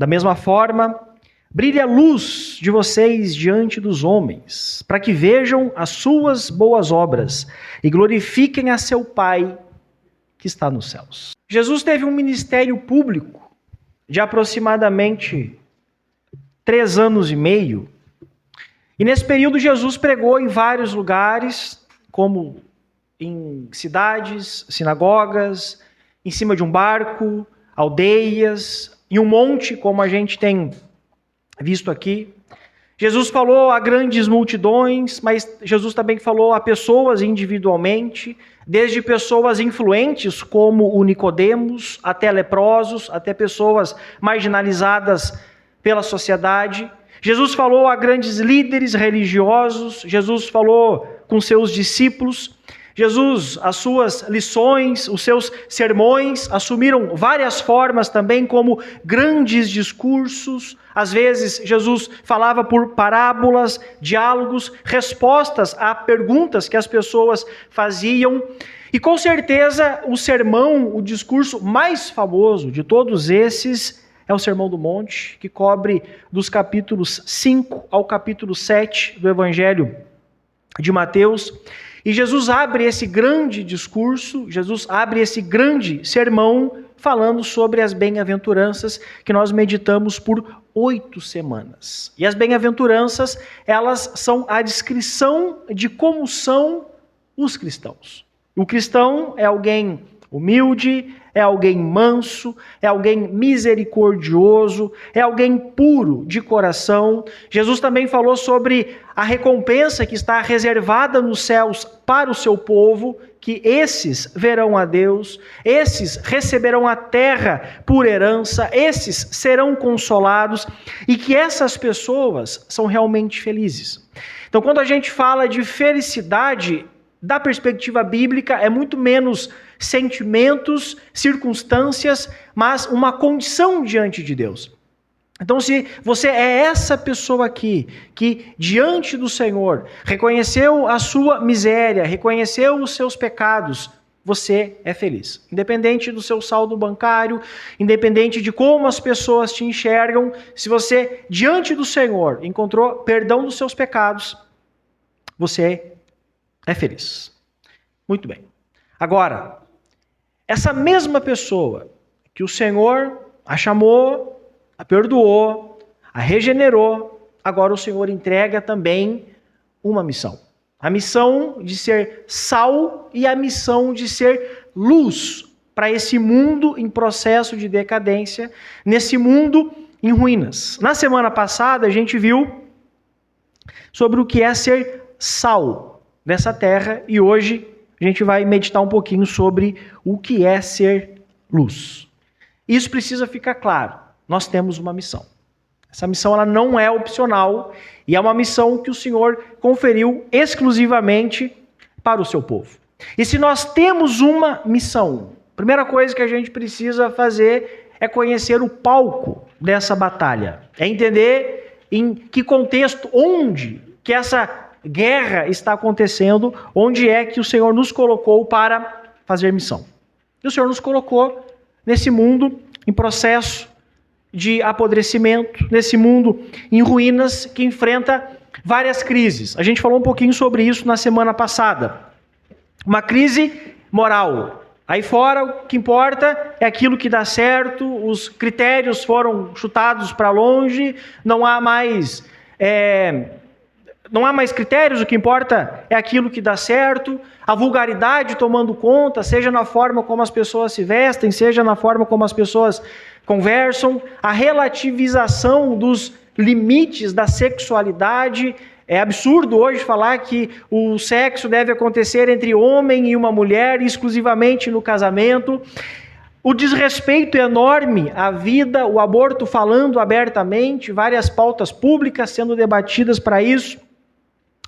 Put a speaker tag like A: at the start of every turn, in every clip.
A: Da mesma forma, brilhe a luz de vocês diante dos homens, para que vejam as suas boas obras e glorifiquem a seu Pai que está nos céus. Jesus teve um ministério público de aproximadamente 3 anos e meio. E nesse período Jesus pregou em vários lugares, como em cidades, sinagogas, em cima de um barco, aldeias, em um monte, como a gente tem visto aqui. Jesus falou a grandes multidões, mas Jesus também falou a pessoas individualmente, desde pessoas influentes como o Nicodemos, até leprosos, até pessoas marginalizadas pela sociedade. Jesus falou a grandes líderes religiosos, Jesus falou com seus discípulos. Jesus, as suas lições, os seus sermões assumiram várias formas também, como grandes discursos. Às vezes, Jesus falava por parábolas, diálogos, respostas a perguntas que as pessoas faziam. E com certeza, o sermão, o discurso mais famoso de todos esses é o Sermão do Monte, que cobre dos capítulos 5 ao capítulo 7 do Evangelho de Mateus. E Jesus abre esse grande discurso, Jesus abre esse grande sermão falando sobre as bem-aventuranças que nós meditamos por 8 semanas. E as bem-aventuranças, elas são a descrição de como são os cristãos. O cristão é alguém humilde, é alguém manso, é alguém misericordioso, é alguém puro de coração. Jesus também falou sobre a recompensa que está reservada nos céus para o seu povo, que esses verão a Deus, esses receberão a terra por herança, esses serão consolados e que essas pessoas são realmente felizes. Então, quando a gente fala de felicidade, da perspectiva bíblica, é muito menos sentimentos, circunstâncias, mas uma condição diante de Deus. Então, se você é essa pessoa aqui, que diante do Senhor reconheceu a sua miséria, reconheceu os seus pecados, você é feliz. Independente do seu saldo bancário, independente de como as pessoas te enxergam, se você, diante do Senhor, encontrou perdão dos seus pecados, você é feliz. Muito bem. Agora, essa mesma pessoa que o Senhor a chamou, a perdoou, a regenerou, agora o Senhor entrega também uma missão. A missão de ser sal e a missão de ser luz para esse mundo em processo de decadência, nesse mundo em ruínas. Na semana passada a gente viu sobre o que é ser sal dessa terra e hoje a gente vai meditar um pouquinho sobre o que é ser luz. Isso precisa ficar claro. Nós temos uma missão. Essa missão ela não é opcional e é uma missão que o Senhor conferiu exclusivamente para o seu povo. E se nós temos uma missão, a primeira coisa que a gente precisa fazer é conhecer o palco dessa batalha. É entender em que contexto, onde que essa guerra está acontecendo, onde é que o Senhor nos colocou para fazer missão. E o Senhor nos colocou nesse mundo em processo de apodrecimento, nesse mundo em ruínas que enfrenta várias crises. A gente falou um pouquinho sobre isso na semana passada. Uma crise moral. Aí fora o que importa é aquilo que dá certo, os critérios foram chutados para longe, não há mais critérios, o que importa é aquilo que dá certo, a vulgaridade tomando conta, seja na forma como as pessoas se vestem, seja na forma como as pessoas conversam, a relativização dos limites da sexualidade. É absurdo hoje falar que o sexo deve acontecer entre homem e uma mulher, exclusivamente no casamento. O desrespeito enorme à vida, o aborto falando abertamente, várias pautas públicas sendo debatidas para isso.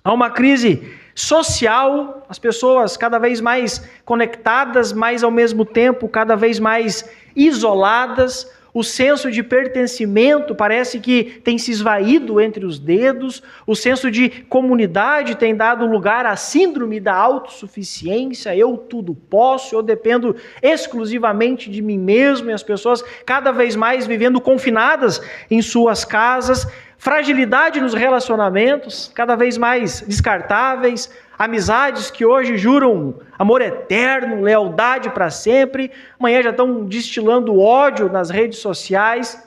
A: Há uma crise social, as pessoas cada vez mais conectadas, mas ao mesmo tempo cada vez mais isoladas. o senso de pertencimento parece que tem se esvaído entre os dedos, o senso de comunidade tem dado lugar à síndrome da autossuficiência, eu tudo posso, eu dependo exclusivamente de mim mesmo, e as pessoas cada vez mais vivendo confinadas em suas casas, fragilidade nos relacionamentos, cada vez mais descartáveis, amizades que hoje juram amor eterno, lealdade para sempre, amanhã já estão destilando ódio nas redes sociais.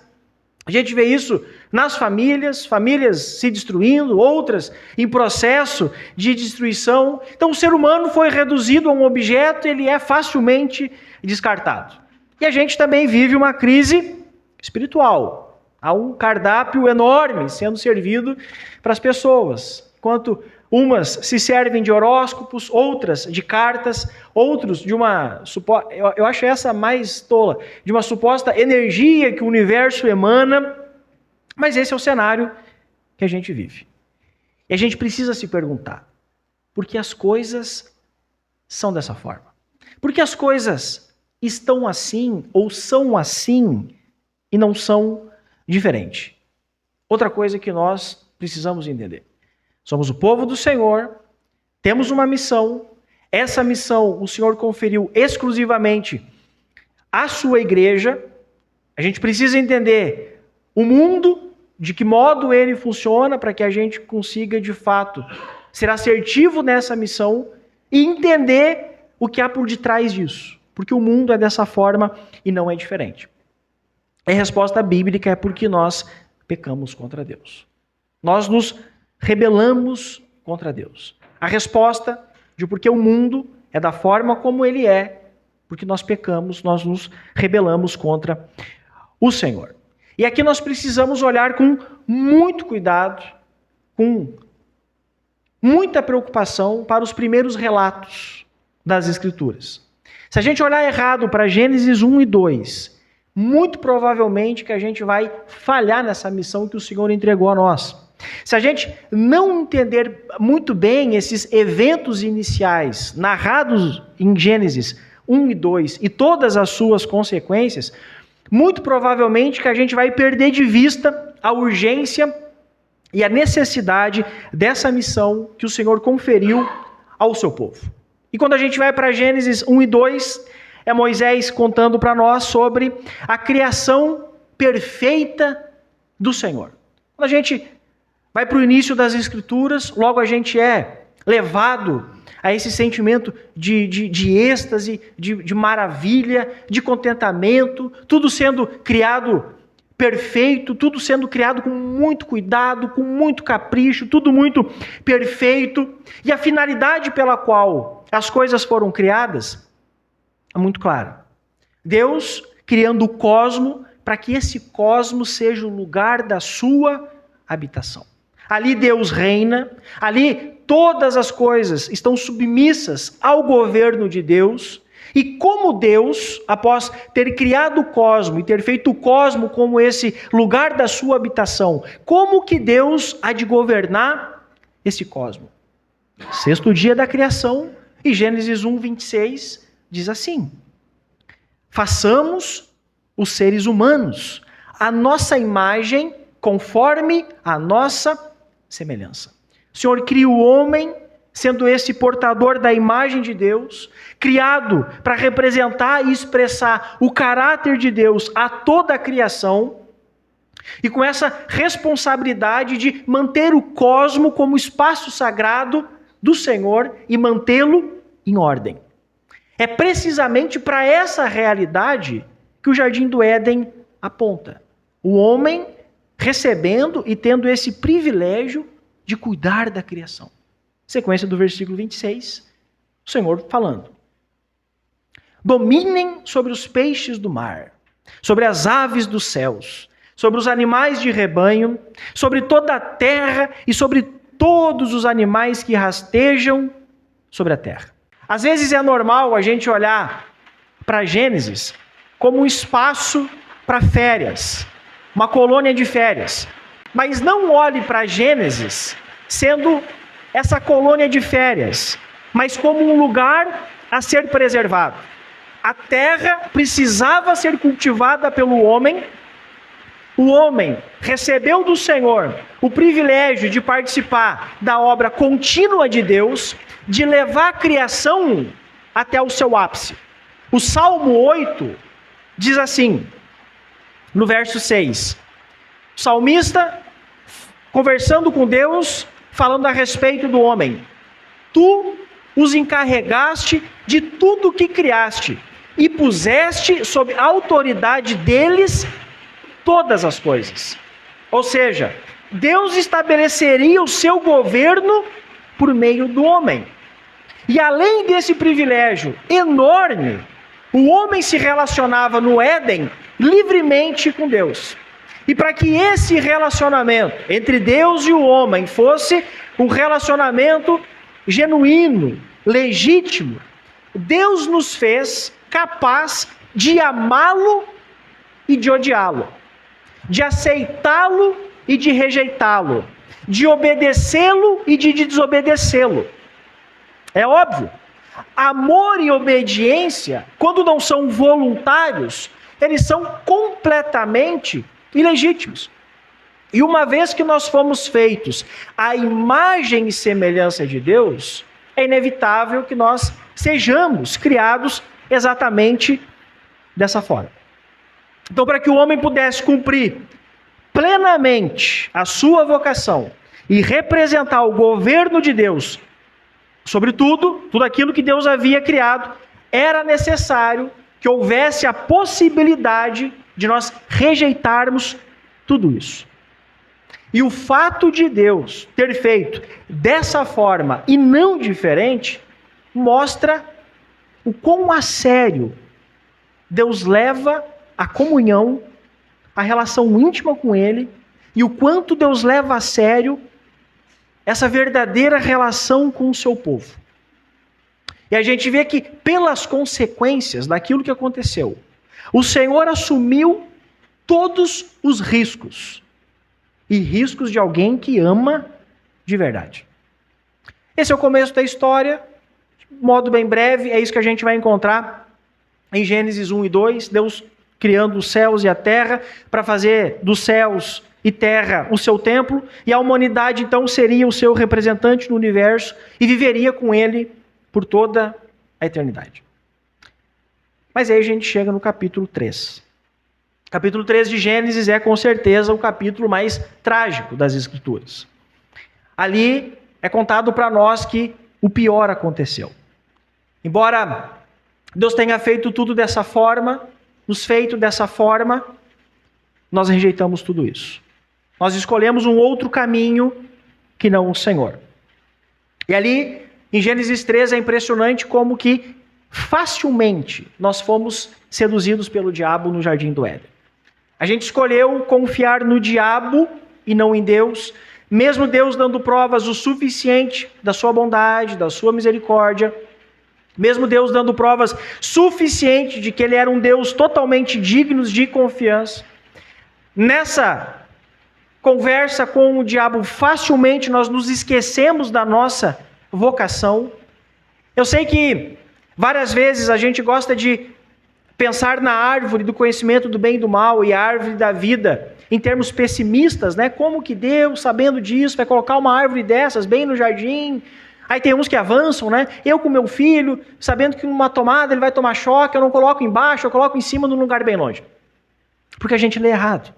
A: A gente vê isso nas famílias, famílias se destruindo, outras em processo de destruição. Então o ser humano foi reduzido a um objeto, ele é facilmente descartado. E a gente também vive uma crise espiritual. Há um cardápio enorme sendo servido para as pessoas. Enquanto umas se servem de horóscopos, outras de cartas, outros de uma, eu acho essa mais tola, de uma suposta energia que o universo emana, mas esse é o cenário que a gente vive. E a gente precisa se perguntar, por que as coisas são dessa forma? Por que as coisas estão assim ou são assim e não são diferentes? Outra coisa que nós precisamos entender. Somos o povo do Senhor, temos uma missão, essa missão o Senhor conferiu exclusivamente à sua igreja. A gente precisa entender o mundo, de que modo ele funciona, para que a gente consiga, de fato, ser assertivo nessa missão e entender o que há por detrás disso. Porque o mundo é dessa forma e não é diferente. A resposta bíblica é porque nós pecamos contra Deus. Nós nos rebelamos contra Deus. A resposta de porque o mundo é da forma como ele é, porque nós pecamos, nós nos rebelamos contra o Senhor. E aqui nós precisamos olhar com muito cuidado, com muita preocupação para os primeiros relatos das Escrituras. Se a gente olhar errado para Gênesis 1 e 2, muito provavelmente que a gente vai falhar nessa missão que o Senhor entregou a nós. Se a gente não entender muito bem esses eventos iniciais narrados em Gênesis 1 e 2 e todas as suas consequências, muito provavelmente que a gente vai perder de vista a urgência e a necessidade dessa missão que o Senhor conferiu ao seu povo. E quando a gente vai para Gênesis 1 e 2, é Moisés contando para nós sobre a criação perfeita do Senhor. Quando a gente vai para o início das Escrituras, logo a gente é levado a esse sentimento de êxtase, de maravilha, de contentamento, tudo sendo criado perfeito, tudo sendo criado com muito cuidado, com muito capricho, tudo muito perfeito. E a finalidade pela qual as coisas foram criadas é muito clara. Deus criando o cosmo para que esse cosmo seja o lugar da sua habitação. Ali Deus reina, ali todas as coisas estão submissas ao governo de Deus, e como Deus, após ter criado o cosmo e ter feito o cosmo como esse lugar da sua habitação, como que Deus há de governar esse cosmo? Sexto dia da criação, e Gênesis 1, 26 diz assim: façamos os seres humanos a nossa imagem, conforme a nossa semelhança. O Senhor cria o homem, sendo esse portador da imagem de Deus, criado para representar e expressar o caráter de Deus a toda a criação, e com essa responsabilidade de manter o cosmo como espaço sagrado do Senhor e mantê-lo em ordem. É precisamente para essa realidade que o Jardim do Éden aponta. O homem recebendo e tendo esse privilégio de cuidar da criação. Sequência do versículo 26, o Senhor falando: dominem sobre os peixes do mar, sobre as aves dos céus, sobre os animais de rebanho, sobre toda a terra e sobre todos os animais que rastejam sobre a terra. Às vezes é normal a gente olhar para Gênesis como um espaço para férias, uma colônia de férias. Mas não olhe para Gênesis sendo essa colônia de férias, mas como um lugar a ser preservado. A terra precisava ser cultivada pelo homem. O homem recebeu do Senhor o privilégio de participar da obra contínua de Deus, de levar a criação até o seu ápice. O Salmo 8 diz assim, no verso 6, o salmista, conversando com Deus, falando a respeito do homem: tu os encarregaste de tudo que criaste, e puseste sob a autoridade deles todas as coisas. Ou seja, Deus estabeleceria o seu governo por meio do homem. E além desse privilégio enorme, o homem se relacionava no Éden livremente com Deus. E para que esse relacionamento entre Deus e o homem fosse um relacionamento genuíno, legítimo, Deus nos fez capaz de amá-lo e de odiá-lo, de aceitá-lo e de rejeitá-lo, de obedecê-lo e de desobedecê-lo. É óbvio, amor e obediência, quando não são voluntários, eles são completamente ilegítimos. E uma vez que nós fomos feitos à imagem e semelhança de Deus, é inevitável que nós sejamos criados exatamente dessa forma. Então, para que o homem pudesse cumprir plenamente a sua vocação e representar o governo de Deus sobre tudo aquilo que Deus havia criado, era necessário que houvesse a possibilidade de nós rejeitarmos tudo isso. E o fato de Deus ter feito dessa forma e não diferente, mostra o quão a sério Deus leva a comunhão, a relação íntima com Ele, e o quanto Deus leva a sério essa verdadeira relação com o seu povo. E a gente vê que, pelas consequências daquilo que aconteceu, o Senhor assumiu todos os riscos, e riscos de alguém que ama de verdade. Esse é o começo da história, de modo bem breve, é isso que a gente vai encontrar em Gênesis 1 e 2, Deus criando os céus e a terra, para fazer dos céus e terra o seu templo, e a humanidade então seria o seu representante no universo, e viveria com ele por toda a eternidade. Mas aí a gente chega no capítulo 3. Capítulo 3 de Gênesis é com certeza o capítulo mais trágico das Escrituras. Ali é contado para nós que o pior aconteceu. Embora Deus tenha feito tudo dessa forma, nos feito dessa forma, nós rejeitamos tudo isso. Nós escolhemos um outro caminho que não o Senhor. E ali, em Gênesis 3, é impressionante como que facilmente nós fomos seduzidos pelo diabo no jardim do Éden. A gente escolheu confiar no diabo e não em Deus, mesmo Deus dando provas o suficiente da sua bondade, da sua misericórdia, mesmo Deus dando provas suficientes de que Ele era um Deus totalmente digno de confiança. Nessa conversa com o diabo, facilmente nós nos esquecemos da nossa vocação. Eu sei que várias vezes a gente gosta de pensar na árvore do conhecimento do bem e do mal e a árvore da vida em termos pessimistas, né? Como que Deus, sabendo disso, vai colocar uma árvore dessas bem no jardim? Aí tem uns que avançam, né? Eu com meu filho, sabendo que numa tomada ele vai tomar choque, eu não coloco embaixo, eu coloco em cima num lugar bem longe. Porque a gente lê errado.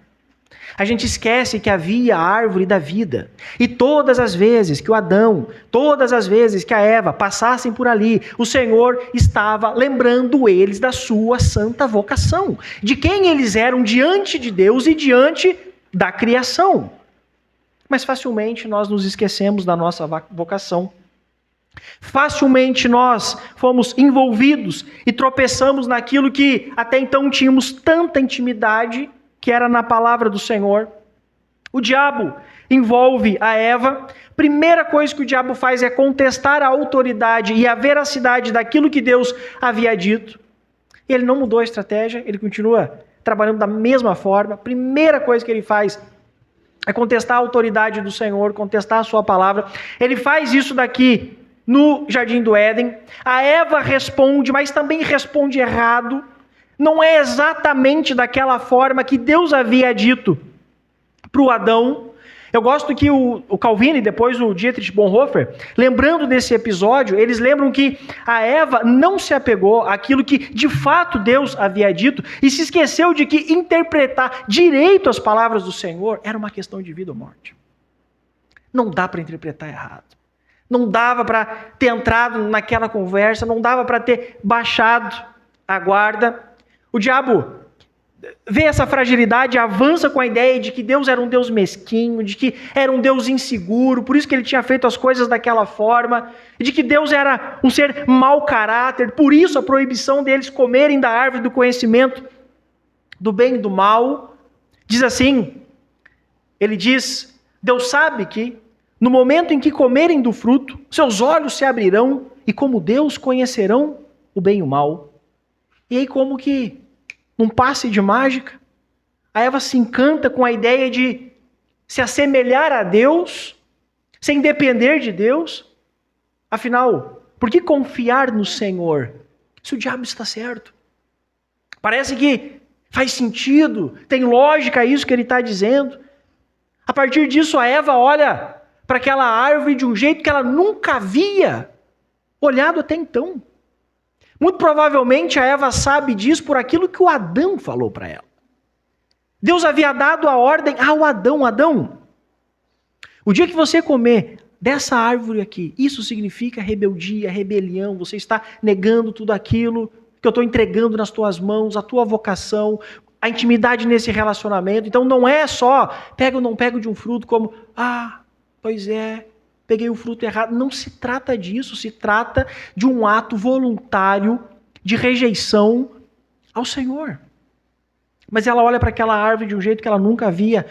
A: A gente esquece que havia a árvore da vida. E todas as vezes que o Adão, todas as vezes que a Eva passassem por ali, o Senhor estava lembrando eles da sua santa vocação, de quem eles eram diante de Deus e diante da criação. Mas facilmente nós nos esquecemos da nossa vocação. Facilmente nós fomos envolvidos e tropeçamos naquilo que até então tínhamos tanta intimidade, que era na palavra do Senhor. O diabo envolve a Eva. Primeira coisa que o diabo faz é contestar a autoridade e a veracidade daquilo que Deus havia dito. Ele não mudou a estratégia, ele continua trabalhando da mesma forma. Primeira coisa que ele faz é contestar a autoridade do Senhor, contestar a sua palavra. Ele faz isso daqui no Jardim do Éden. A Eva responde, mas também responde errado. Não é exatamente daquela forma que Deus havia dito para o Adão. Eu gosto que o Calvino e depois o Dietrich Bonhoeffer, lembrando desse episódio, eles lembram que a Eva não se apegou àquilo que de fato Deus havia dito e se esqueceu de que interpretar direito as palavras do Senhor era uma questão de vida ou morte. Não dá para interpretar errado. Não dava para ter entrado naquela conversa, não dava para ter baixado a guarda. O diabo vê essa fragilidade, avança com a ideia de que Deus era um Deus mesquinho, de que era um Deus inseguro, por isso que ele tinha feito as coisas daquela forma, de que Deus era um ser mau caráter, por isso a proibição deles comerem da árvore do conhecimento do bem e do mal. Diz assim, ele diz, Deus sabe que no momento em que comerem do fruto, seus olhos se abrirão e como Deus conhecerão o bem e o mal. E aí como que num passe de mágica, a Eva se encanta com a ideia de se assemelhar a Deus, sem depender de Deus. Afinal, por que confiar no Senhor se o diabo está certo? Parece que faz sentido, tem lógica isso que ele está dizendo. A partir disso, a Eva olha para aquela árvore de um jeito que ela nunca havia olhado até então. Muito provavelmente a Eva sabe disso por aquilo que o Adão falou para ela. Deus havia dado a ordem ao Adão, Adão, o dia que você comer dessa árvore aqui, isso significa rebeldia, rebelião, você está negando tudo aquilo que eu estou entregando nas tuas mãos, a tua vocação, a intimidade nesse relacionamento. Então não é só pego ou não pego de um fruto como, pois é, peguei o fruto errado. Não se trata disso, se trata de um ato voluntário de rejeição ao Senhor. Mas ela olha para aquela árvore de um jeito que ela nunca havia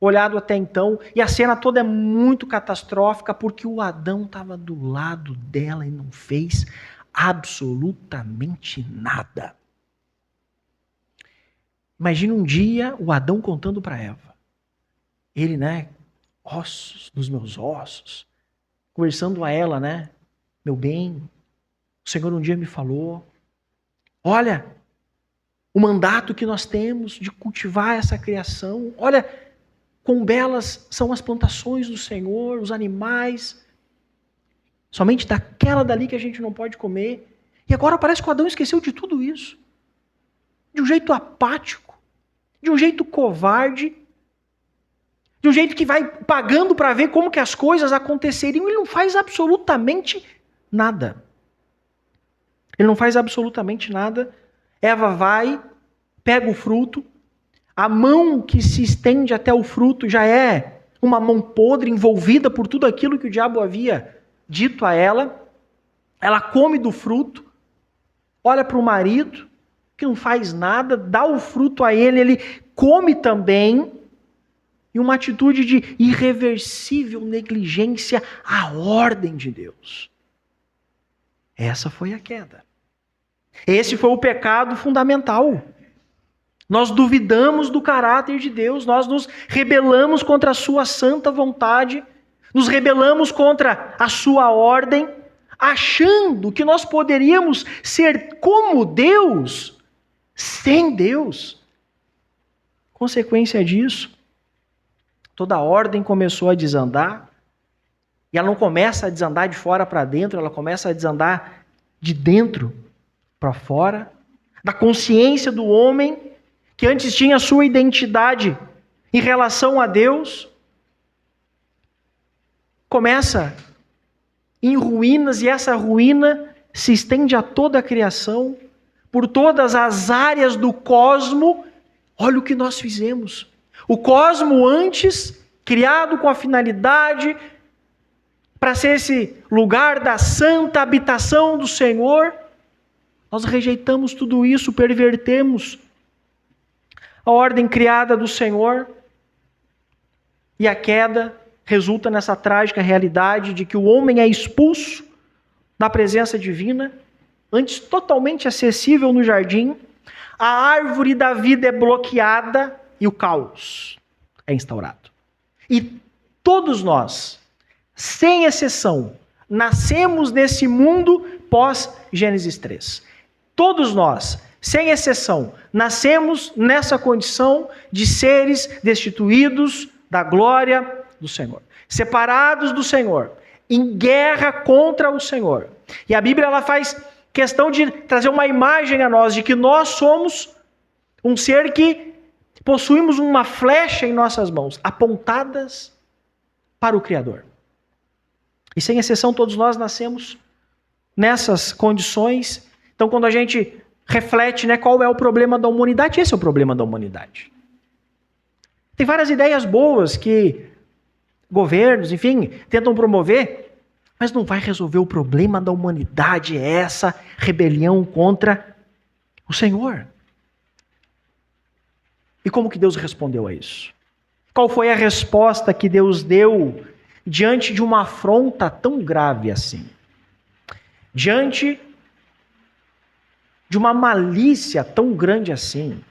A: olhado até então, e a cena toda é muito catastrófica, porque o Adão estava do lado dela e não fez absolutamente nada. Imagina um dia o Adão contando para Eva. Ele, ossos dos meus ossos, conversando a ela, meu bem, o Senhor um dia me falou, olha, o mandato que nós temos de cultivar essa criação, olha, quão belas são as plantações do Senhor, os animais, somente daquela dali que a gente não pode comer. E agora parece que o Adão esqueceu de tudo isso, de um jeito apático, de um jeito covarde, de um jeito que vai pagando para ver como que as coisas aconteceriam. Ele não faz absolutamente nada. Ele não faz absolutamente nada. Eva vai, pega o fruto. A mão que se estende até o fruto já é uma mão podre, envolvida por tudo aquilo que o diabo havia dito a ela. Ela come do fruto, olha para o marido, que não faz nada, dá o fruto a ele come também. E uma atitude de irreversível negligência à ordem de Deus. Essa foi a queda. Esse foi o pecado fundamental. Nós duvidamos do caráter de Deus, nós nos rebelamos contra a sua santa vontade, nos rebelamos contra a sua ordem, achando que nós poderíamos ser como Deus, sem Deus. Consequência disso, toda a ordem começou a desandar, e ela não começa a desandar de fora para dentro, ela começa a desandar de dentro para fora, da consciência do homem, que antes tinha a sua identidade em relação a Deus, começa em ruínas, e essa ruína se estende a toda a criação, por todas as áreas do cosmo. Olha o que nós fizemos. O cosmo antes, criado com a finalidade para ser esse lugar da santa habitação do Senhor, nós rejeitamos tudo isso, pervertemos a ordem criada do Senhor, e a queda resulta nessa trágica realidade de que o homem é expulso da presença divina, antes totalmente acessível no jardim, a árvore da vida é bloqueada, e o caos é instaurado. E todos nós, sem exceção, nascemos nesse mundo pós-Gênesis 3. Todos nós, sem exceção, nascemos nessa condição de seres destituídos da glória do Senhor, separados do Senhor, em guerra contra o Senhor. E a Bíblia ela faz questão de trazer uma imagem a nós de que nós somos um ser que possuímos uma flecha em nossas mãos, apontadas para o Criador. E sem exceção, todos nós nascemos nessas condições. Então, quando a gente reflete, qual é o problema da humanidade, esse é o problema da humanidade. Tem várias ideias boas que governos, enfim, tentam promover, mas não vai resolver o problema da humanidade, essa rebelião contra o Senhor. E como que Deus respondeu a isso? Qual foi a resposta que Deus deu diante de uma afronta tão grave assim? Diante de uma malícia tão grande assim?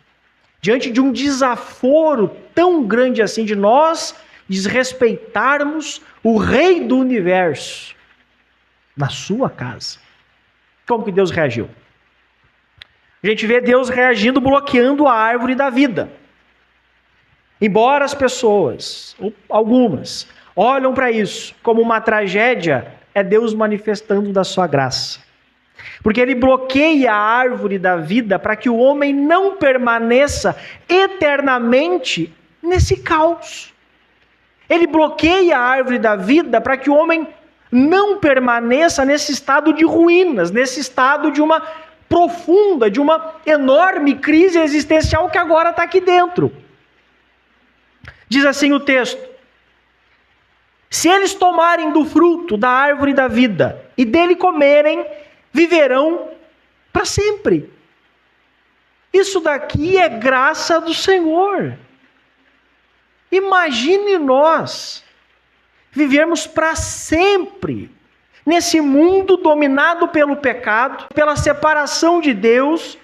A: Diante de um desaforo tão grande assim de nós desrespeitarmos o Rei do Universo na sua casa? Como que Deus reagiu? A gente vê Deus reagindo bloqueando a árvore da vida. Embora as pessoas, algumas, olham para isso como uma tragédia, é Deus manifestando da sua graça. Porque Ele bloqueia a árvore da vida para que o homem não permaneça eternamente nesse caos. Ele bloqueia a árvore da vida para que o homem não permaneça nesse estado de ruínas, nesse estado de uma profunda, de uma enorme crise existencial que agora está aqui dentro. Diz assim o texto: se eles tomarem do fruto da árvore da vida e dele comerem, viverão para sempre. Isso daqui é graça do Senhor. Imagine nós vivermos para sempre nesse mundo dominado pelo pecado, pela separação de Deus.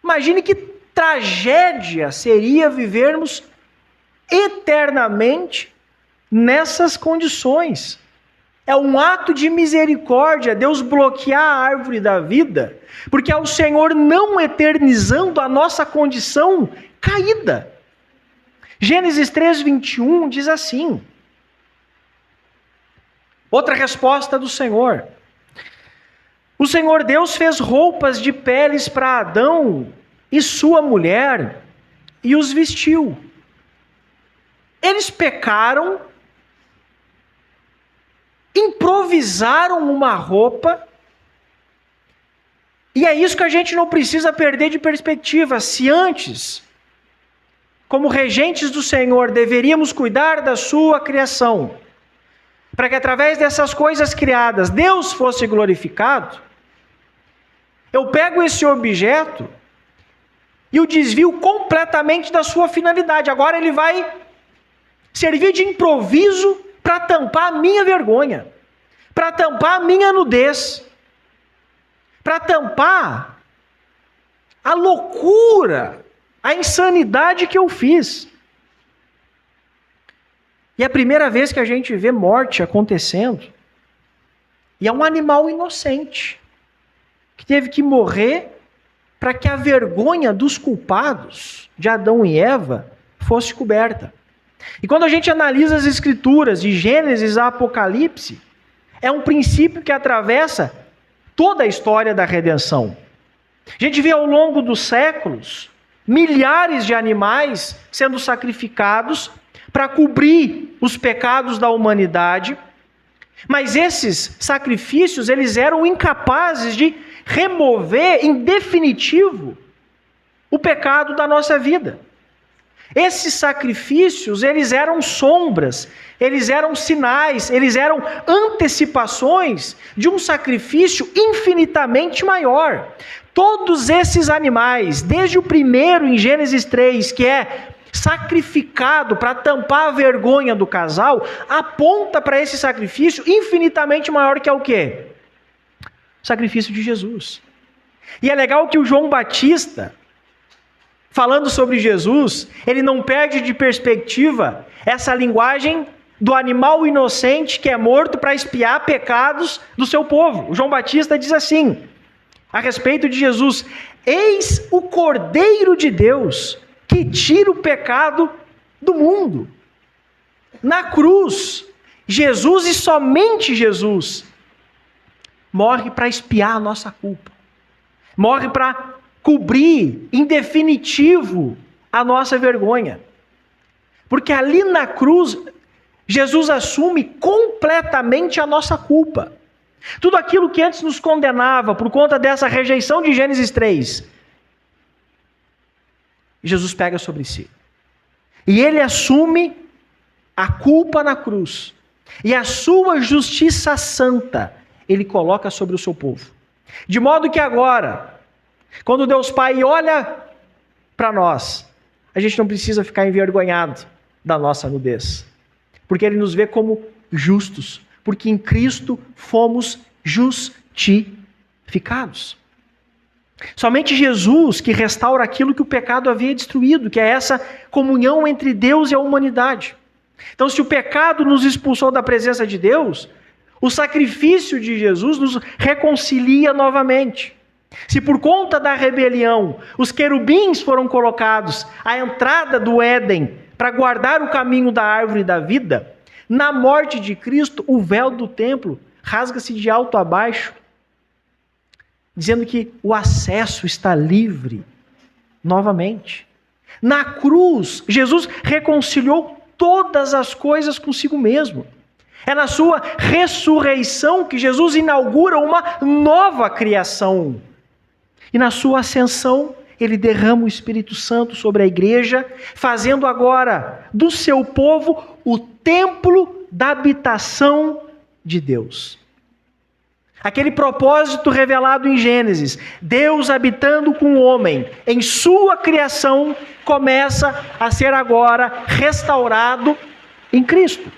A: Imagine que tragédia seria vivermos eternamente nessas condições. É um ato de misericórdia Deus bloquear a árvore da vida, porque é o Senhor não eternizando a nossa condição caída. Gênesis 3:21 diz assim, outra resposta do Senhor: o Senhor Deus fez roupas de peles para Adão e sua mulher e os vestiu. Eles pecaram, improvisaram uma roupa, e é isso que a gente não precisa perder de perspectiva. Se antes, como regentes do Senhor, deveríamos cuidar da sua criação, para que através dessas coisas criadas Deus fosse glorificado, eu pego esse objeto e o desvio completamente da sua finalidade. Agora ele vai servir de improviso para tampar a minha vergonha, para tampar a minha nudez, para tampar a loucura, a insanidade que eu fiz. E é a primeira vez que a gente vê morte acontecendo. E é um animal inocente, que teve que morrer para que a vergonha dos culpados, de Adão e Eva, fosse coberta. E quando a gente analisa as Escrituras, de Gênesis a Apocalipse, é um princípio que atravessa toda a história da redenção. A gente vê ao longo dos séculos milhares de animais sendo sacrificados para cobrir os pecados da humanidade, mas esses sacrifícios eles eram incapazes de remover em definitivo o pecado da nossa vida. Esses sacrifícios, eles eram sombras, eles eram sinais, eles eram antecipações de um sacrifício infinitamente maior. Todos esses animais, desde o primeiro em Gênesis 3, que é sacrificado para tampar a vergonha do casal, aponta para esse sacrifício infinitamente maior que é o quê? O sacrifício de Jesus. E é legal que o João Batista, falando sobre Jesus, ele não perde de perspectiva essa linguagem do animal inocente que é morto para expiar pecados do seu povo. O João Batista diz assim, a respeito de Jesus: eis o Cordeiro de Deus que tira o pecado do mundo. Na cruz, Jesus e somente Jesus morre para expiar a nossa culpa. Morre para cobrir, em definitivo, a nossa vergonha. Porque ali na cruz, Jesus assume completamente a nossa culpa. Tudo aquilo que antes nos condenava por conta dessa rejeição de Gênesis 3, Jesus pega sobre si. E ele assume a culpa na cruz. E a sua justiça santa, ele coloca sobre o seu povo. De modo que agora, quando Deus Pai olha para nós, a gente não precisa ficar envergonhado da nossa nudez. Porque ele nos vê como justos. Porque em Cristo fomos justificados. Somente Jesus que restaura aquilo que o pecado havia destruído, que é essa comunhão entre Deus e a humanidade. Então, se o pecado nos expulsou da presença de Deus, o sacrifício de Jesus nos reconcilia novamente. Se por conta da rebelião os querubins foram colocados à entrada do Éden para guardar o caminho da árvore da vida, na morte de Cristo o véu do templo rasga-se de alto a baixo, dizendo que o acesso está livre novamente. Na cruz, Jesus reconciliou todas as coisas consigo mesmo. É na sua ressurreição que Jesus inaugura uma nova criação. E na sua ascensão, ele derrama o Espírito Santo sobre a igreja, fazendo agora do seu povo o templo da habitação de Deus. Aquele propósito revelado em Gênesis, Deus habitando com o homem em sua criação, começa a ser agora restaurado em Cristo.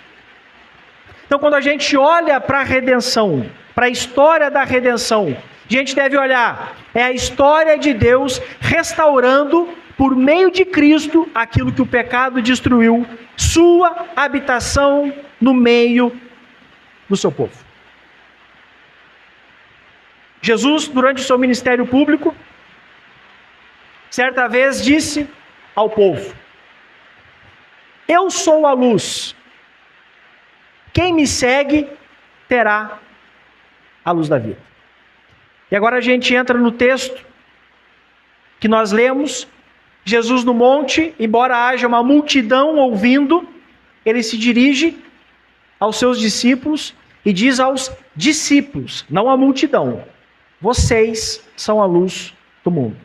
A: Então, quando a gente olha para a redenção, para a história da redenção, a gente deve olhar, é a história de Deus restaurando, por meio de Cristo, aquilo que o pecado destruiu, sua habitação no meio do seu povo. Jesus, durante o seu ministério público, certa vez disse ao povo: eu sou a luz. Quem me segue terá a luz da vida. E agora a gente entra no texto que nós lemos. Jesus no monte, embora haja uma multidão ouvindo, ele se dirige aos seus discípulos e diz aos discípulos, não à multidão: vocês são a luz do mundo.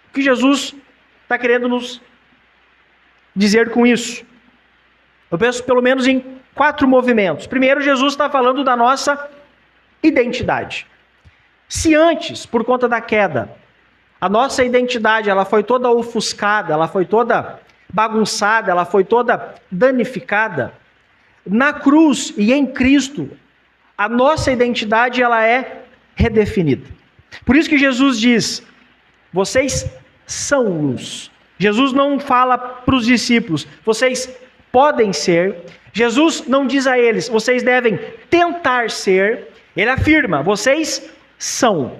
A: O que Jesus está querendo nos dizer com isso? Eu penso pelo menos em 4 movimentos. Primeiro, Jesus está falando da nossa identidade. Se antes, por conta da queda, a nossa identidade ela foi toda ofuscada, ela foi toda bagunçada, ela foi toda danificada, na cruz e em Cristo, a nossa identidade ela é redefinida. Por isso que Jesus diz: vocês são luz. Jesus não fala para os discípulos: vocês podem ser. Jesus não diz a eles: vocês devem tentar ser. Ele afirma: vocês são.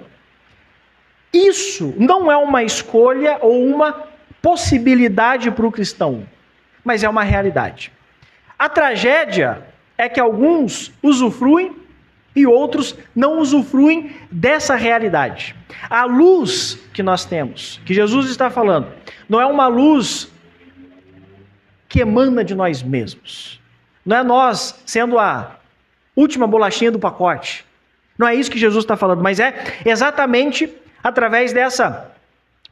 A: Isso não é uma escolha ou uma possibilidade para o cristão, mas é uma realidade. A tragédia é que alguns usufruem e outros não usufruem dessa realidade. A luz que nós temos, que Jesus está falando, não é uma luz que emana de nós mesmos. Não é nós sendo a última bolachinha do pacote. Não é isso que Jesus está falando, mas é exatamente através dessa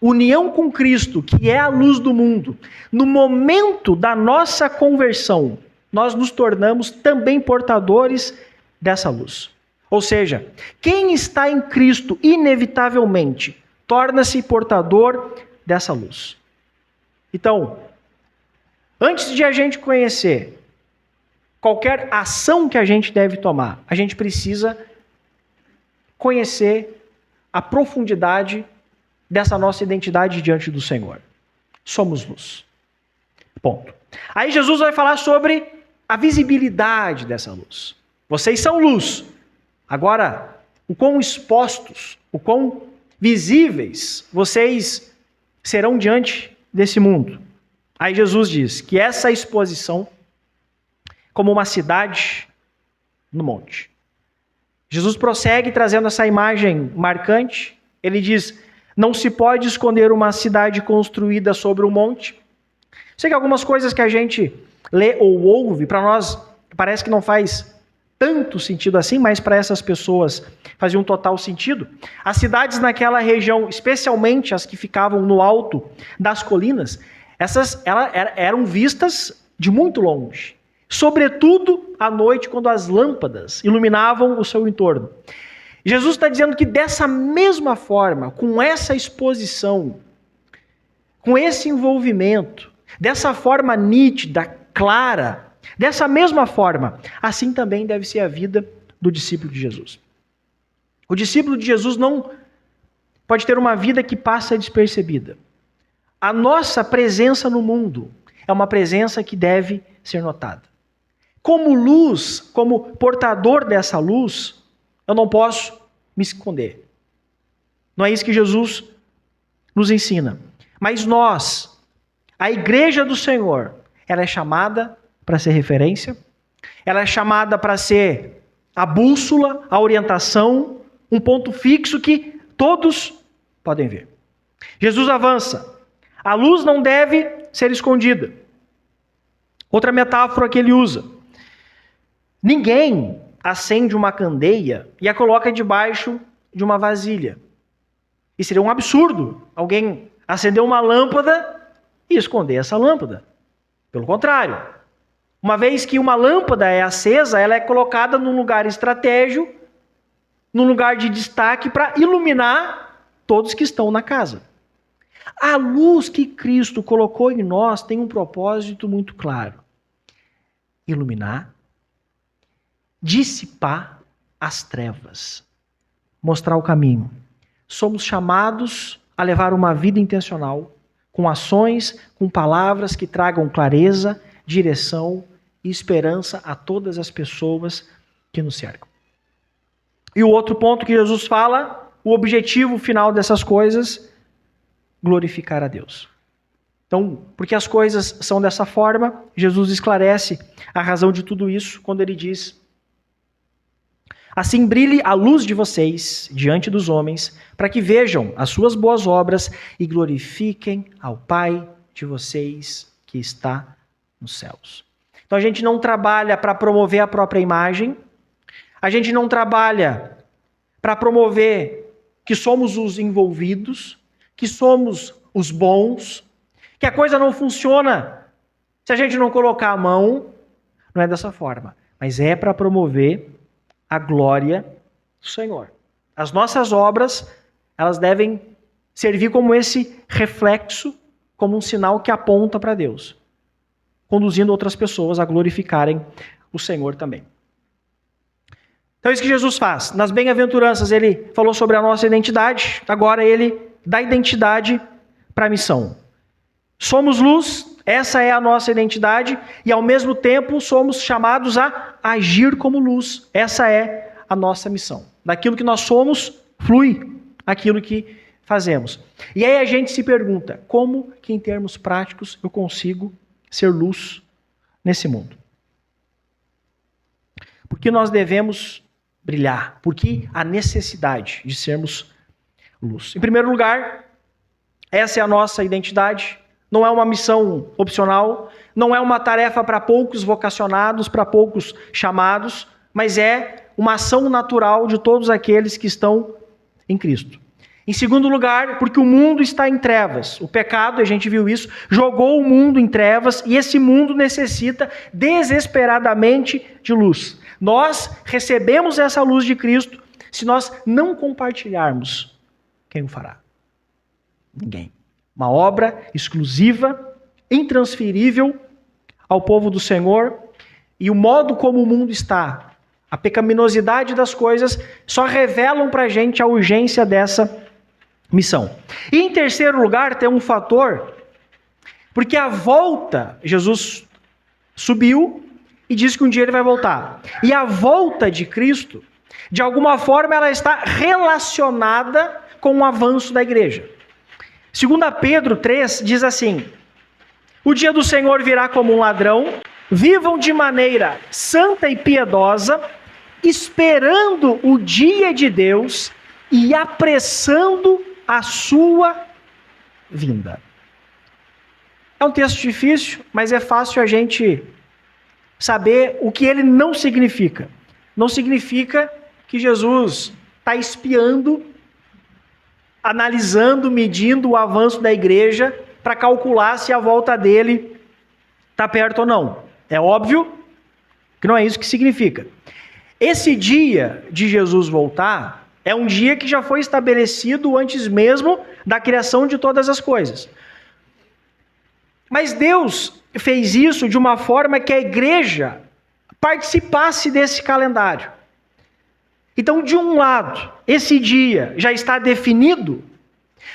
A: união com Cristo, que é a luz do mundo. No momento da nossa conversão, nós nos tornamos também portadores dessa luz. Ou seja, quem está em Cristo, inevitavelmente, torna-se portador dessa luz. Então, antes de a gente conhecer qualquer ação que a gente deve tomar, a gente precisa conhecer a profundidade dessa nossa identidade diante do Senhor. Somos luz. Ponto. Aí Jesus vai falar sobre a visibilidade dessa luz. Vocês são luz. Agora, o quão expostos, o quão visíveis vocês serão diante desse mundo. Aí Jesus diz que essa exposição, como uma cidade no monte. Jesus prossegue trazendo essa imagem marcante. Ele diz: não se pode esconder uma cidade construída sobre um monte. Sei que algumas coisas que a gente lê ou ouve, para nós parece que não faz tanto sentido assim, mas para essas pessoas fazia um total sentido. As cidades naquela região, especialmente as que ficavam no alto das colinas, elas eram vistas de muito longe. Sobretudo à noite, quando as lâmpadas iluminavam o seu entorno. Jesus está dizendo que dessa mesma forma, com essa exposição, com esse envolvimento, dessa forma nítida, clara, dessa mesma forma, assim também deve ser a vida do discípulo de Jesus. O discípulo de Jesus não pode ter uma vida que passa despercebida. A nossa presença no mundo é uma presença que deve ser notada. Como luz, como portador dessa luz, eu não posso me esconder. Não é isso que Jesus nos ensina. Mas nós, a igreja do Senhor, ela é chamada para ser referência, ela é chamada para ser a bússola, a orientação, um ponto fixo que todos podem ver. Jesus avança. A luz não deve ser escondida. Outra metáfora que ele usa. Ninguém acende uma candeia e a coloca debaixo de uma vasilha. E seria um absurdo alguém acender uma lâmpada e esconder essa lâmpada. Pelo contrário, uma vez que uma lâmpada é acesa, ela é colocada num lugar estratégico, num lugar de destaque para iluminar todos que estão na casa. A luz que Cristo colocou em nós tem um propósito muito claro: iluminar, dissipar as trevas, mostrar o caminho. Somos chamados a levar uma vida intencional, com ações, com palavras que tragam clareza, direção e esperança a todas as pessoas que nos cercam. E o outro ponto que Jesus fala, o objetivo final dessas coisas, glorificar a Deus. Então, porque as coisas são dessa forma, Jesus esclarece a razão de tudo isso quando ele diz: assim brilhe a luz de vocês diante dos homens, para que vejam as suas boas obras e glorifiquem ao Pai de vocês que está nos céus. Então a gente não trabalha para promover a própria imagem, a gente não trabalha para promover que somos os envolvidos, que somos os bons, que a coisa não funciona se a gente não colocar a mão. Não é dessa forma, mas é para promover a glória do Senhor. As nossas obras, elas devem servir como esse reflexo, como um sinal que aponta para Deus, conduzindo outras pessoas a glorificarem o Senhor também. Então é isso que Jesus faz. Nas bem-aventuranças ele falou sobre a nossa identidade, agora ele dá identidade para a missão. Somos luz, essa é a nossa identidade, e ao mesmo tempo somos chamados a agir como luz. Essa é a nossa missão. Daquilo que nós somos, flui aquilo que fazemos. E aí a gente se pergunta, como que em termos práticos eu consigo ser luz nesse mundo? Por que nós devemos brilhar? Por que a necessidade de sermos luz? Em primeiro lugar, essa é a nossa identidade. Não é uma missão opcional, não é uma tarefa para poucos vocacionados, para poucos chamados, mas é uma ação natural de todos aqueles que estão em Cristo. Em segundo lugar, porque o mundo está em trevas. O pecado, a gente viu isso, jogou o mundo em trevas e esse mundo necessita desesperadamente de luz. Nós recebemos essa luz de Cristo, se nós não compartilharmos, quem o fará? Ninguém. Uma obra exclusiva, intransferível ao povo do Senhor, e o modo como o mundo está, a pecaminosidade das coisas, só revelam para a gente a urgência dessa missão. E em terceiro lugar, tem um fator, porque a volta, Jesus subiu, e diz que um dia ele vai voltar. E a volta de Cristo, de alguma forma, ela está relacionada com o avanço da igreja. 2 Pedro 3 diz assim: o dia do Senhor virá como um ladrão, vivam de maneira santa e piedosa, esperando o dia de Deus e apressando a sua vinda. É um texto difícil, mas é fácil a gente saber o que ele não significa. Não significa que Jesus está espiando, analisando, medindo o avanço da igreja para calcular se a volta dele está perto ou não. É óbvio que não é isso que significa. Esse dia de Jesus voltar é um dia que já foi estabelecido antes mesmo da criação de todas as coisas. Mas Deus fez isso de uma forma que a igreja participasse desse calendário. Então, de um lado, esse dia já está definido,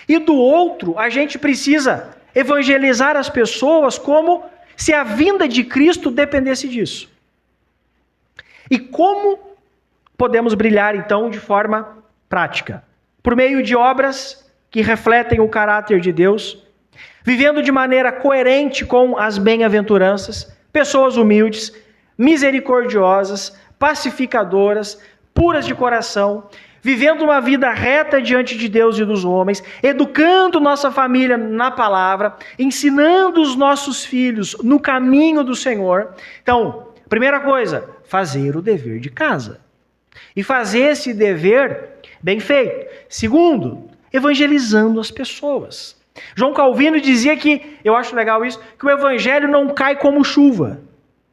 A: e do outro, a gente precisa evangelizar as pessoas como se a vinda de Cristo dependesse disso. E como podemos brilhar, então, de forma prática? Por meio de obras que refletem o caráter de Deus, vivendo de maneira coerente com as bem-aventuranças, pessoas humildes, misericordiosas, pacificadoras, puras de coração, vivendo uma vida reta diante de Deus e dos homens, educando nossa família na palavra, ensinando os nossos filhos no caminho do Senhor. Então, primeira coisa, fazer o dever de casa. E fazer esse dever bem feito. Segundo, evangelizando as pessoas. João Calvino dizia que, eu acho legal isso, que o evangelho não cai como chuva,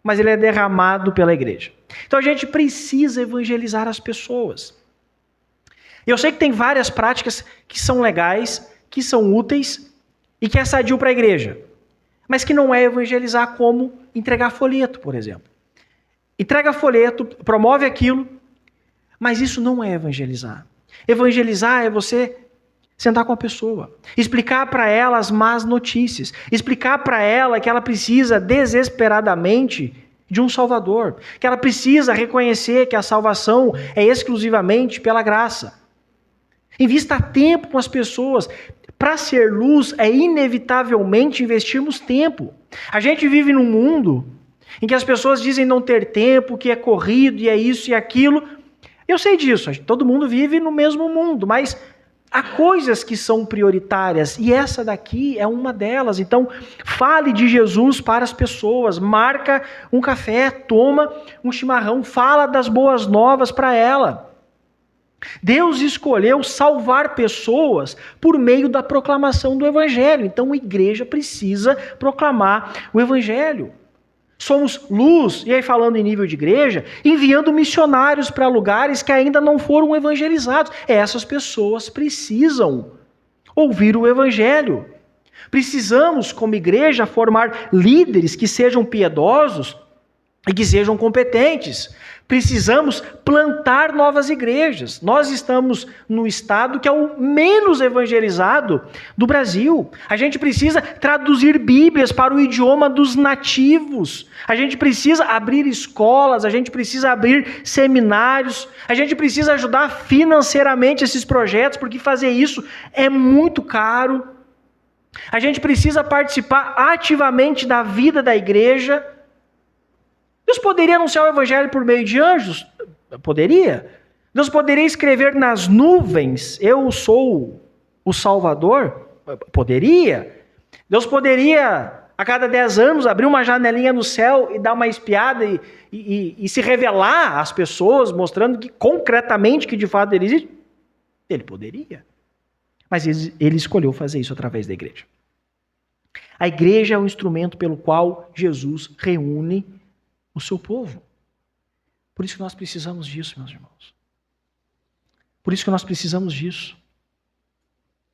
A: mas ele é derramado pela igreja. Então a gente precisa evangelizar as pessoas. Eu sei que tem várias práticas que são legais, que são úteis e que é sadio para a igreja, mas que não é evangelizar como entregar folheto, por exemplo. Entrega folheto, promove aquilo, mas isso não é evangelizar. Evangelizar é você sentar com a pessoa, explicar para ela as más notícias, explicar para ela que ela precisa desesperadamente de um Salvador, que ela precisa reconhecer que a salvação é exclusivamente pela graça. Invista tempo com as pessoas. Para ser luz, é inevitavelmente investirmos tempo. A gente vive num mundo em que as pessoas dizem não ter tempo, que é corrido e é isso e aquilo. Eu sei disso, todo mundo vive no mesmo mundo, mas há coisas que são prioritárias e essa daqui é uma delas. Então, fale de Jesus para as pessoas, marca um café, toma um chimarrão, fala das boas novas para ela. Deus escolheu salvar pessoas por meio da proclamação do Evangelho. Então, a igreja precisa proclamar o Evangelho. Somos luz, e aí falando em nível de igreja, enviando missionários para lugares que ainda não foram evangelizados. Essas pessoas precisam ouvir o Evangelho. Precisamos, como igreja, formar líderes que sejam piedosos e que sejam competentes. Precisamos plantar novas igrejas. Nós estamos no estado que é o menos evangelizado do Brasil. A gente precisa traduzir Bíblias para o idioma dos nativos. A gente precisa abrir escolas, a gente precisa abrir seminários, a gente precisa ajudar financeiramente esses projetos, porque fazer isso é muito caro. A gente precisa participar ativamente da vida da igreja. Deus poderia anunciar o evangelho por meio de anjos? Poderia. Deus poderia escrever nas nuvens, eu sou o Salvador? Poderia. Deus poderia, a cada 10 anos, abrir uma janelinha no céu e dar uma espiada e se revelar às pessoas, mostrando que concretamente que de fato ele existe? Ele poderia. Mas ele escolheu fazer isso através da igreja. A igreja é o instrumento pelo qual Jesus reúne o seu povo. Por isso que nós precisamos disso, meus irmãos. Por isso que nós precisamos disso.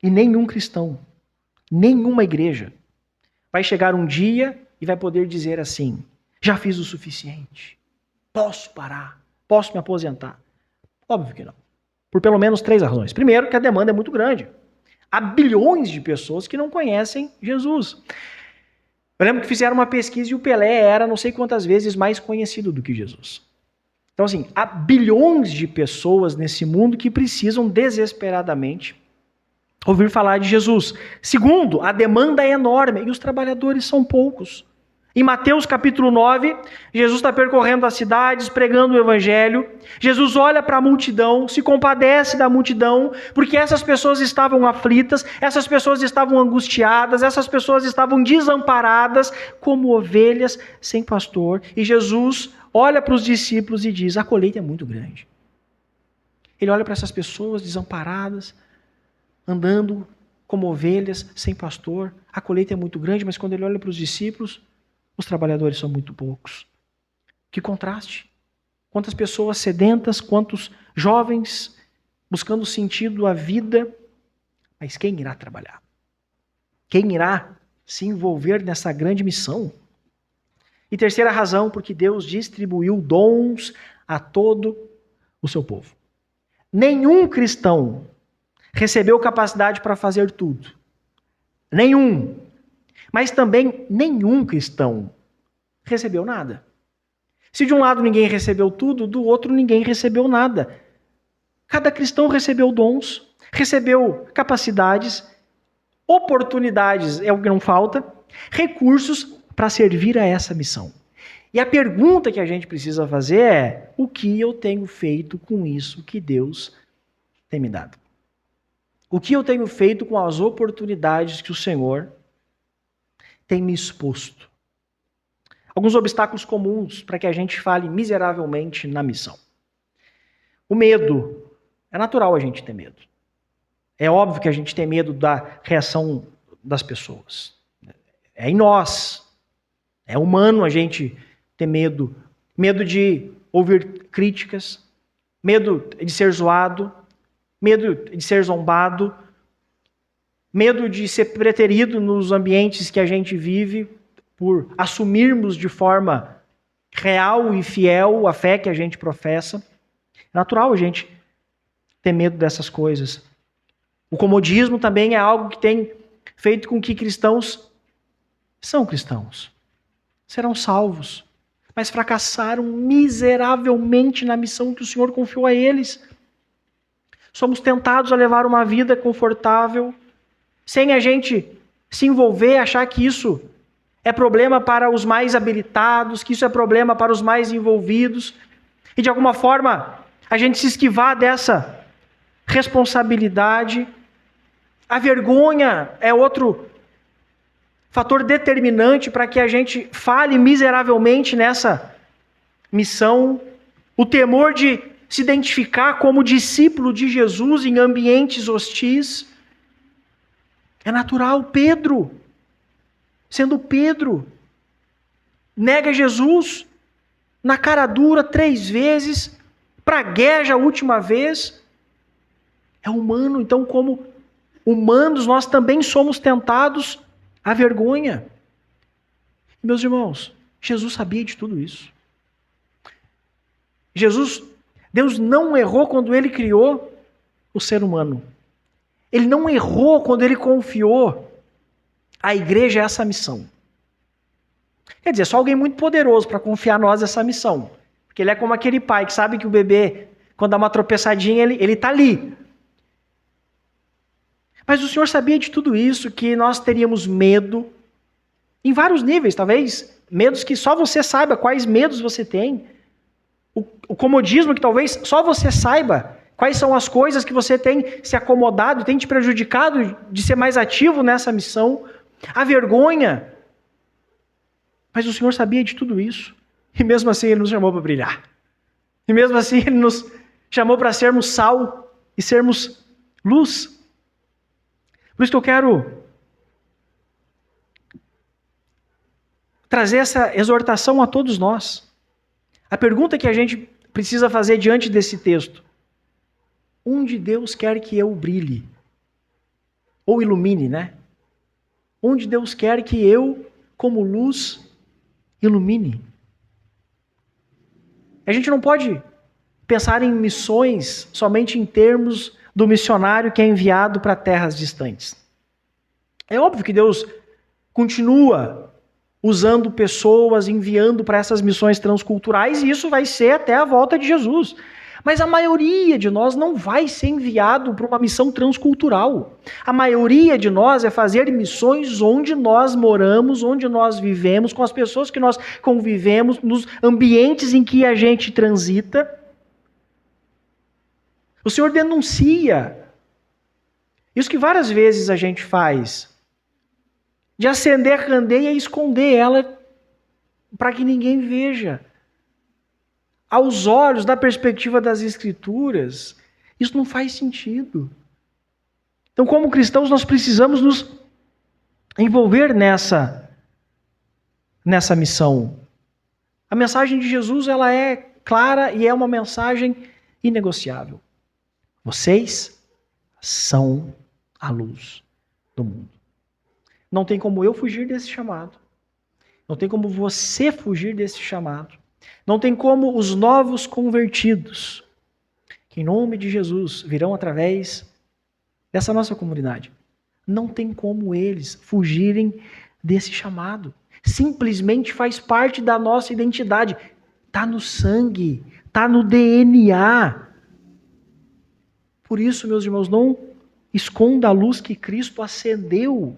A: E nenhum cristão, nenhuma igreja vai chegar um dia e vai poder dizer assim: já fiz o suficiente, posso parar, posso me aposentar. Óbvio que não. Por pelo menos 3 razões. Primeiro, que a demanda é muito grande. Há bilhões de pessoas que não conhecem Jesus. Eu lembro que fizeram uma pesquisa e o Pelé era não sei quantas vezes mais conhecido do que Jesus. Então, assim, há bilhões de pessoas nesse mundo que precisam desesperadamente ouvir falar de Jesus. Segundo, a demanda é enorme e os trabalhadores são poucos. Em Mateus capítulo 9, Jesus está percorrendo as cidades, pregando o evangelho. Jesus olha para a multidão, se compadece da multidão, porque essas pessoas estavam aflitas, essas pessoas estavam angustiadas, essas pessoas estavam desamparadas, como ovelhas sem pastor. E Jesus olha para os discípulos e diz: a colheita é muito grande. Ele olha para essas pessoas desamparadas, andando como ovelhas sem pastor. A colheita é muito grande, mas quando ele olha para os discípulos, os trabalhadores são muito poucos. Que contraste. Quantas pessoas sedentas, quantos jovens buscando sentido à vida. Mas quem irá trabalhar? Quem irá se envolver nessa grande missão? E terceira razão, porque Deus distribuiu dons a todo o seu povo. Nenhum cristão recebeu capacidade para fazer tudo. Nenhum. Mas também nenhum cristão recebeu nada. Se de um lado ninguém recebeu tudo, do outro ninguém recebeu nada. Cada cristão recebeu dons, recebeu capacidades, oportunidades, é o que não falta, recursos para servir a essa missão. E a pergunta que a gente precisa fazer é: o que eu tenho feito com isso que Deus tem me dado? O que eu tenho feito com as oportunidades que o Senhor tem me exposto? Alguns obstáculos comuns para que a gente fale miseravelmente na missão. O medo. É natural a gente ter medo. É óbvio que a gente tem medo da reação das pessoas. É em nós. É humano a gente ter medo. Medo de ouvir críticas. Medo de ser zoado. Medo de ser zombado. Medo de ser preterido nos ambientes que a gente vive, por assumirmos de forma real e fiel a fé que a gente professa. É natural a gente ter medo dessas coisas. O comodismo também é algo que tem feito com que cristãos são cristãos, serão salvos, mas fracassaram miseravelmente na missão que o Senhor confiou a eles. Somos tentados a levar uma vida confortável, sem a gente se envolver, achar que isso é problema para os mais habilitados, que isso é problema para os mais envolvidos, e de alguma forma a gente se esquivar dessa responsabilidade. A vergonha é outro fator determinante para que a gente falhe miseravelmente nessa missão. O temor de se identificar como discípulo de Jesus em ambientes hostis. É natural. Pedro, sendo Pedro, nega Jesus na cara dura 3 vezes, pragueja a última vez. É humano, então como humanos nós também somos tentados à vergonha. Meus irmãos, Jesus sabia de tudo isso. Deus não errou quando ele criou o ser humano. Ele não errou quando ele confiou à igreja essa missão. Quer dizer, só alguém muito poderoso para confiar a nós essa missão. Porque ele é como aquele pai que sabe que o bebê, quando dá uma tropeçadinha, ele está ali. Mas o Senhor sabia de tudo isso, que nós teríamos medo, em vários níveis, talvez, medos que só você saiba quais medos você tem. O comodismo que talvez só você saiba quais são as coisas que você tem se acomodado, tem te prejudicado de ser mais ativo nessa missão. A vergonha. Mas o Senhor sabia de tudo isso. E mesmo assim Ele nos chamou para brilhar. E mesmo assim Ele nos chamou para sermos sal e sermos luz. Por isso que eu quero trazer essa exortação a todos nós. A pergunta que a gente precisa fazer diante desse texto: onde Deus quer que eu brilhe? Ou ilumine, né? Onde Deus quer que eu, como luz, ilumine? A gente não pode pensar em missões somente em termos do missionário que é enviado para terras distantes. É óbvio que Deus continua usando pessoas, enviando para essas missões transculturais, e isso vai ser até a volta de Jesus. Mas a maioria de nós não vai ser enviado para uma missão transcultural. A maioria de nós é fazer missões onde nós moramos, onde nós vivemos, com as pessoas que nós convivemos, nos ambientes em que a gente transita. O Senhor denuncia isso que várias vezes a gente faz, de acender a candeia e esconder ela para que ninguém veja. Aos olhos, da perspectiva das Escrituras, isso não faz sentido. Então, como cristãos, nós precisamos nos envolver nessa missão. A mensagem de Jesus, ela é clara e é uma mensagem inegociável. Vocês são a luz do mundo. Não tem como eu fugir desse chamado. Não tem como você fugir desse chamado. Não tem como os novos convertidos, que em nome de Jesus virão através dessa nossa comunidade, não tem como eles fugirem desse chamado. Simplesmente faz parte da nossa identidade. Está no sangue, está no DNA. Por isso, meus irmãos, não esconda a luz que Cristo acendeu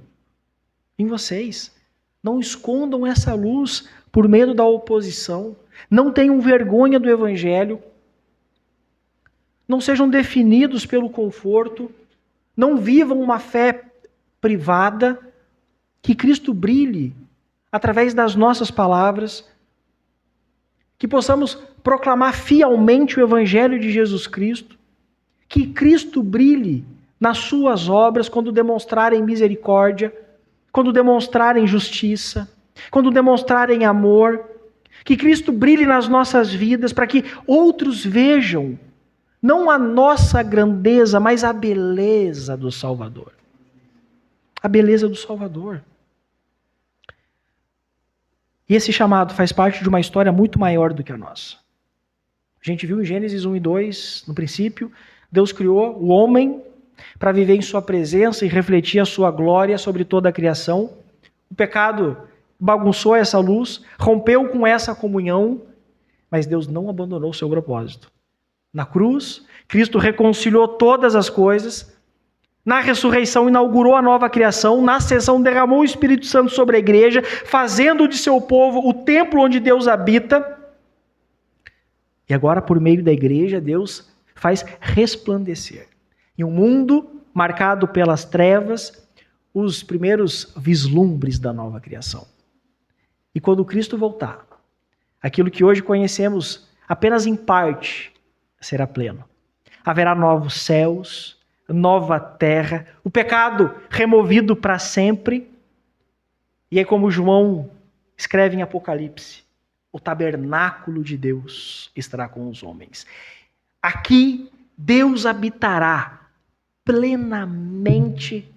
A: em vocês. Não escondam essa luz por medo da oposição. Não tenham vergonha do Evangelho. Não sejam definidos pelo conforto. Não vivam uma fé privada. Que Cristo brilhe através das nossas palavras. Que possamos proclamar fielmente o Evangelho de Jesus Cristo. Que Cristo brilhe nas suas obras quando demonstrarem misericórdia, quando demonstrarem justiça, quando demonstrarem amor. Que Cristo brilhe nas nossas vidas para que outros vejam não a nossa grandeza, mas a beleza do Salvador. A beleza do Salvador. E esse chamado faz parte de uma história muito maior do que a nossa. A gente viu em Gênesis 1 e 2, no princípio, Deus criou o homem para viver em sua presença e refletir a sua glória sobre toda a criação. O pecado bagunçou essa luz, rompeu com essa comunhão, mas Deus não abandonou o seu propósito. Na cruz, Cristo reconciliou todas as coisas. Na ressurreição, inaugurou a nova criação. Na ascensão, derramou o Espírito Santo sobre a igreja, fazendo de seu povo o templo onde Deus habita. E agora, por meio da igreja, Deus faz resplandecer. Em um mundo marcado pelas trevas, os primeiros vislumbres da nova criação. E quando Cristo voltar, aquilo que hoje conhecemos apenas em parte será pleno. Haverá novos céus, nova terra, o pecado removido para sempre. E é como João escreve em Apocalipse: o tabernáculo de Deus estará com os homens. Aqui Deus habitará plenamente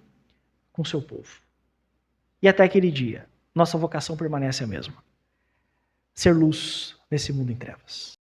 A: com seu povo. E até aquele dia, nossa vocação permanece a mesma: ser luz nesse mundo em trevas.